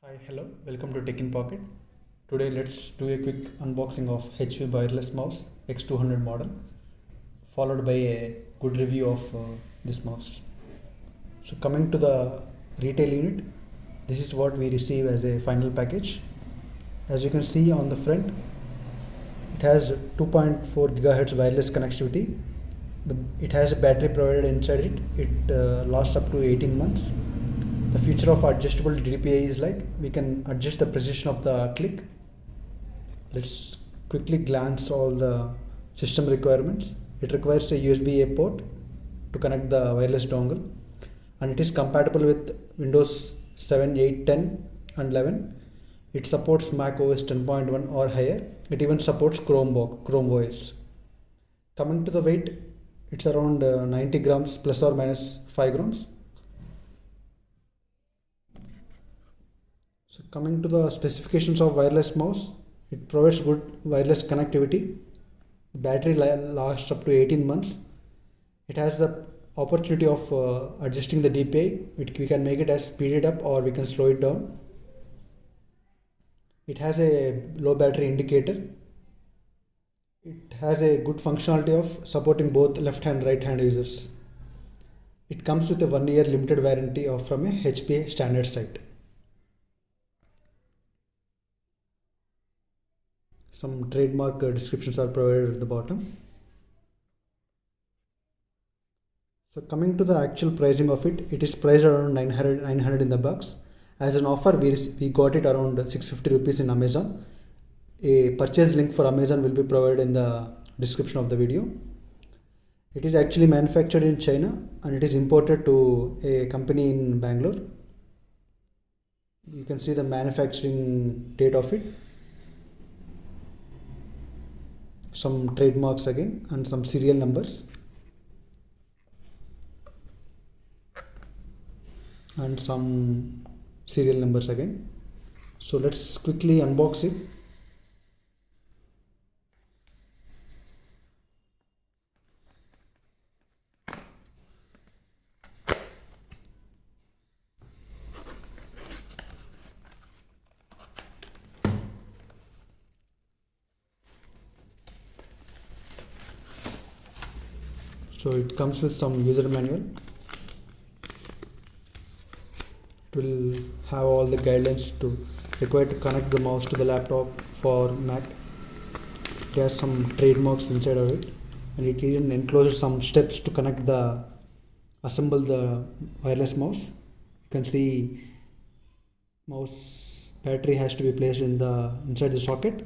Hi, hello, welcome to Tech in Pocket. Today let's do a quick unboxing of HP wireless mouse X200 model, followed by a good review of this mouse. So coming to the retail unit, this is what we receive as a final package. As you can see on the front, it has 2.4 gigahertz wireless connectivity. It has a battery provided inside it. It lasts up to 18 months. The feature of adjustable DPI is like we can adjust the precision of the click. Let's quickly glance all the system requirements. It requires a USB-A port to connect the wireless dongle, and it is compatible with Windows 7, 8, 10 and 11. It supports Mac OS 10.1 or higher. It even supports Chrome OS. Coming to the weight, it's around 90 grams plus or minus 5 grams. So coming to the specifications of wireless mouse, it provides good wireless connectivity. The battery lasts up to 18 months. It has the opportunity of adjusting the DPI. We can make it as speed it up or we can slow it down. It has a low battery indicator. It has a good functionality of supporting both left hand right hand users. It comes with a 1 year limited warranty from a HP standard site. Some trademark descriptions are provided at the bottom. So coming to the actual pricing of it, it is priced around 900 in the box. As an offer, we got it around 650 rupees in Amazon. A purchase link for Amazon will be provided in the description of the video. It is actually manufactured in China and it is imported to a company in Bangalore. You can see the manufacturing date of it. Some trademarks again and some serial numbers. And some serial numbers again. So let's quickly unbox it. So it comes with some user manual. It will have all the guidelines required to connect the mouse to the laptop for Mac. It has some trademarks inside of it, and it even encloses some steps to assemble the wireless mouse. You can see mouse battery has to be placed inside the socket,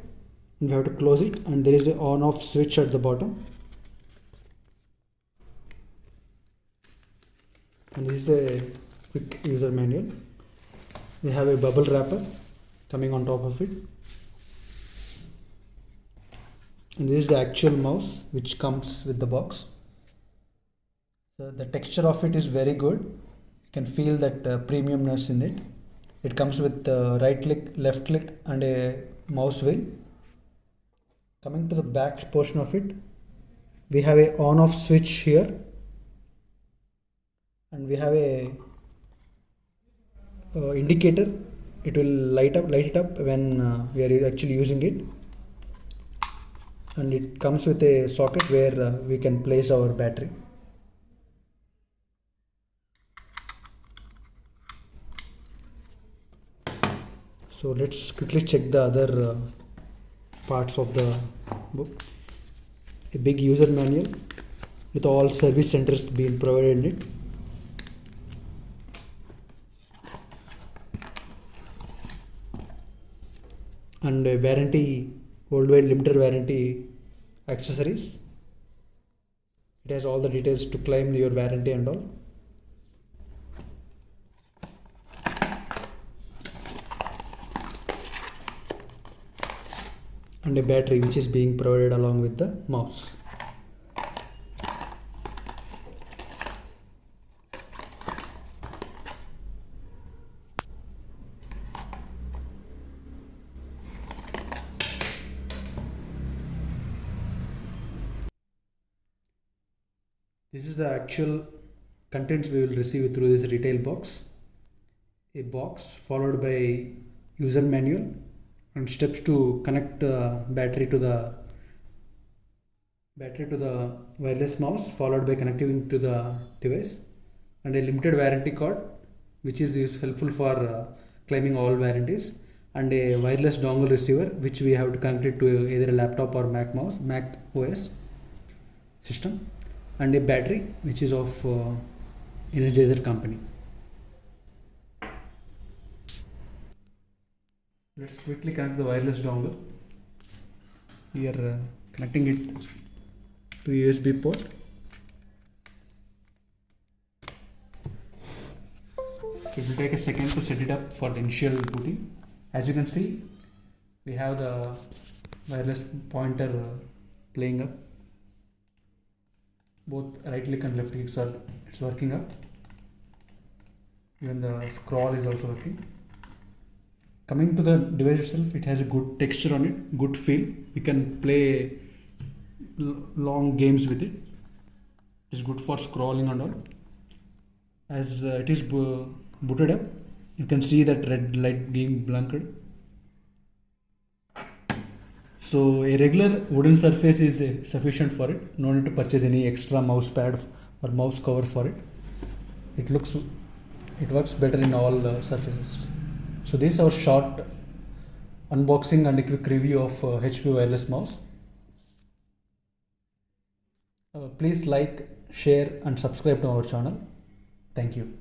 and we have to close it, and there is an on-off switch at the bottom. And this is a quick user manual. We have a bubble wrapper coming on top of it, and this is the actual mouse which comes with the box. So the texture of it is very good. You can feel that premiumness in it. It comes with right click, left click and a mouse wheel. Coming to the back portion of it, we have a on off switch here, and we have a indicator. It will light it up when we are actually using it, and it comes with a socket where we can place our battery. So let's quickly check the other parts of the book. A big user manual with all service centers being provided in it. And a warranty, worldwide limited warranty accessories. It has all the details to claim your warranty and all. And a battery which is being provided along with the mouse. This is the actual contents we will receive through this retail box. a box followed by user manual and steps to connect battery to the wireless mouse, followed by connecting to the device, and a limited warranty card which is helpful for claiming all warranties, and a wireless dongle receiver which we have to connect it to either a laptop or Mac OS system, and a battery which is of Energizer company. Let's quickly connect the wireless dongle. Here connecting it to USB port. It will take a second to set it up for the initial booting. As you can see, we have the wireless pointer playing up. Both right click and left clicks are working up. Even the scroll is also working. Coming to the device itself, it has a good texture on it, good feel. We can play long games with it. It is good for scrolling and all. As it is booted up, you can see that red light being blinked. So a regular wooden surface is sufficient for it. No need to purchase any extra mouse pad or mouse cover for it. It works better in all surfaces. So this is our short unboxing and a quick review of HP wireless mouse. Please like, share and subscribe to our channel. Thank you.